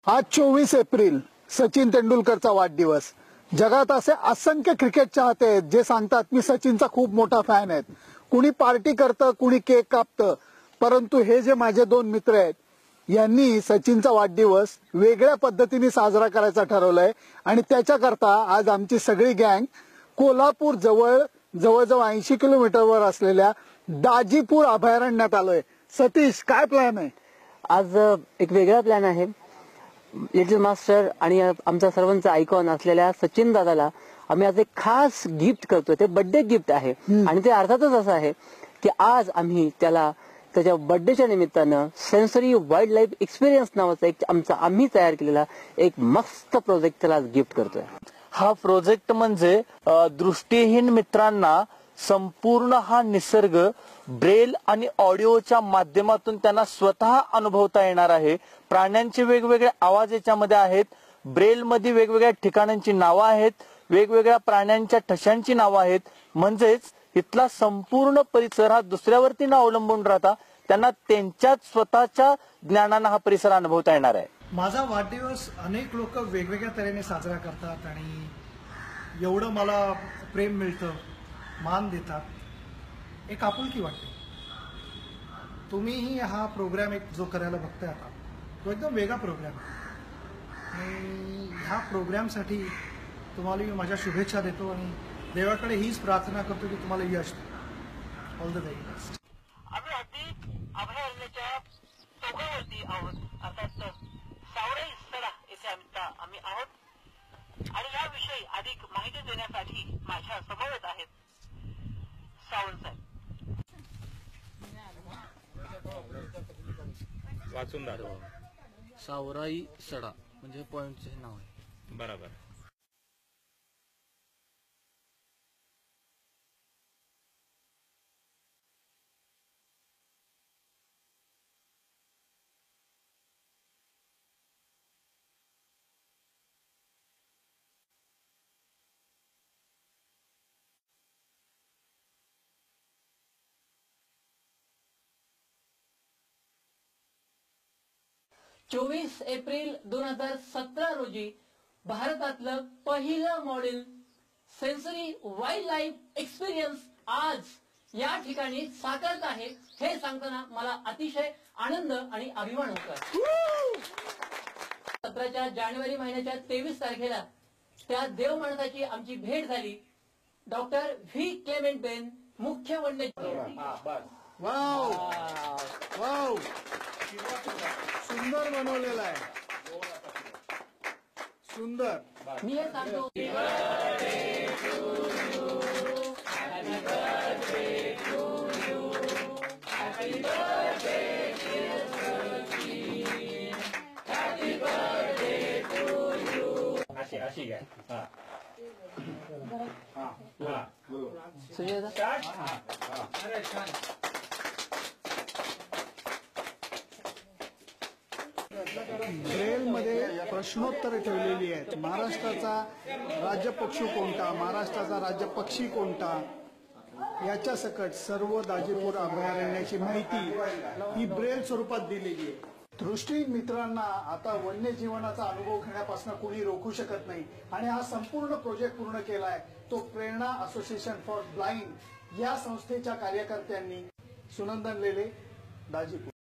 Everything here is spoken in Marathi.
आज 24 एप्रिल सचिन तेंडुलकरचा वाढदिवस। जगात असे असंख्य क्रिकेट चाहते आहेत जे सांगतात मी सचिनचा खूप मोठा फॅन आहे। कुणी पार्टी करतं, कुणी केक कापतं, परंतु हे जे माझे दोन मित्र आहेत यांनी सचिनचा वाढदिवस वेगळ्या पद्धतीने साजरा करायचा ठरवलंय आणि त्याच्याकरता आज आमची सगळी गँग कोल्हापूर जवळजवळ 80 किलोमीटरवर असलेल्या दाजीपूर अभयारण्यात आलोय। सतीश, काय प्लॅन आहे? आज एक वेगळा प्लॅन आहे। लिटिल मास्टर आणि आमचा सर्वांचा आयकॉन असलेल्या सचिन दादाला आम्ही आज एक खास गिफ्ट करतोय। ते बर्थडे गिफ्ट आहे आणि ते अर्थातच असं आहे की आज आम्ही त्याला त्याच्या बर्थडेच्या निमित्तानं सेन्सरी वाईल्ड लाईफ एक्सपिरियन्स नावाचा एक आम्ही तयार केलेला एक मस्त प्रोजेक्ट त्याला आज गिफ्ट करतोय। हा प्रोजेक्ट म्हणजे दृष्टीहीन मित्रांना संपूर्ण हा निसर्ग ब्रेल आणि ऑडिओच्या माध्यमातून त्यांना स्वतः अनुभवता येणार आहे। प्राण्यांचे वेगवेगळे आवाज याच्यामध्ये आहेत, ब्रेल मध्ये वेगवेगळ्या ठिकाणांची नावं आहेत, वेगवेगळ्या प्राण्यांच्या ठशांची नावं आहेत। म्हणजेच इथला संपूर्ण परिसर हा दुसऱ्यावरती न अवलंबून राहता त्यांना त्यांच्याच स्वतःच्या ज्ञानानं हा परिसर अनुभवता येणार आहे। माझा वाढदिवस अनेक लोक वेगवेगळ्या तऱ्हेने साजरा करतात आणि एवढं मला प्रेम मिळतं, मान देतात, एक आपुलकी वाटते। तुम्हीही हा प्रोग्राम एक जो करायला बघताय आता तो एकदम वेगळा प्रोग्राम आहे आणि ह्या प्रोग्रामसाठी तुम्हाला मी माझ्या शुभेच्छा देतो आणि देवाकडे हीच प्रार्थना करतो की तुम्हाला यश दे। All the very best. आम्ही अगदी अभयारण्याच्या टोकावरती आहोत, अर्थात सावराई सडा येथे आम्ही आहोत आणि याविषयी अधिक माहिती देण्यासाठी माझ्या समवेत आहेत सावंत साहेब। वाचून दाखवा। सावराई सडा म्हणजे पॉइंटचे नाव आहे। बरोबर। चोवीस एप्रिल 2017 रोजी भारतातलं पहिलं model sensory wild life experience आज या ठिकाणी साकारत आहे। हे सांगताना मला अतिशय आनंद आणि अभिमान होतोय। 17 जानेवारी महिन्याच्या 23 तारखेला त्या देव माणसाची आमची भेट झाली। डॉक्टर व्ही क्लेमेंट बेन, मुख्य वन्यजीव। वाव वाव, सुंदर बनवलेला आहे, सुंदर। मी हे सांगतो अशी काय सुजय ब्रेल मध्ये प्रश्नोत्तरे ठेवलेली आहेत। महाराष्ट्राचा राज्य पक्षी कोणता, महाराष्ट्राचा राज्य पक्षी कोणता, याच्या सकट सर्व दाजीपूर अभयारण्याची माहिती ही ब्रेल स्वरूपात दिलेली आहे। दृष्टी मित्रांना आता वन्यजीवनाचा अनुभव घेण्यापासून कोणी रोखू शकत नाही आणि हा संपूर्ण प्रोजेक्ट पूर्ण केलाय तो प्रेरणा असोसिएशन फॉर ब्लाइंड या संस्थेच्या कार्यकर्त्यांनी। सुनंदन लेले, दाजीपूर।